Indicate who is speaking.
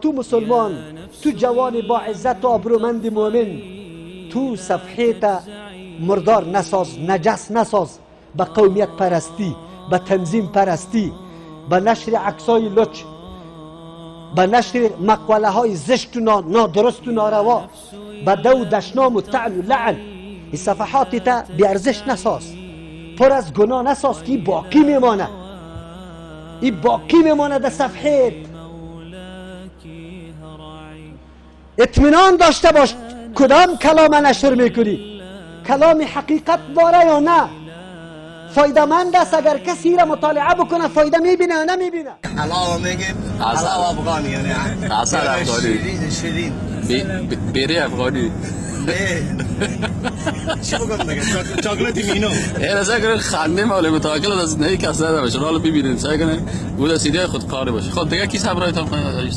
Speaker 1: تو مسلمان، تو جوان با عزت و آبرومند مؤمن، تو صفحه تا مردار نساز، نجس نساز به قومیت پرستی، به تنظیم پرستی، به نشر عکسای لچ، به نشر مقوله های زشت و نادرست و ناروا، به دو دشنام و طعن و لعن. این صفحات تا بیارزش نساز، پر از گناه نساز که باقی میمانه، این باقی میمانه در صفحه. اطمینان داشته باش کدام کلام نشر میکنی، کلام حقیقت داره یا نه، فایده مند است. اگر کسی را مطالعه بکنه فایده میبینه یا نمیبینه.
Speaker 2: حلاوه میگیم حلاوه افغانی، یعنی
Speaker 3: عسل افغانی،
Speaker 2: شیرین
Speaker 3: بیری افغانی.
Speaker 2: چی بگم دیگه؟ چاکلتی مینو
Speaker 3: این اصلا کنه خنده مولی متاکل از نهی کس نده باشه. حالا ببینید سعی کنه بود سیدی خود کاری باشه. خود دیگه کی صبرایتان کنه؟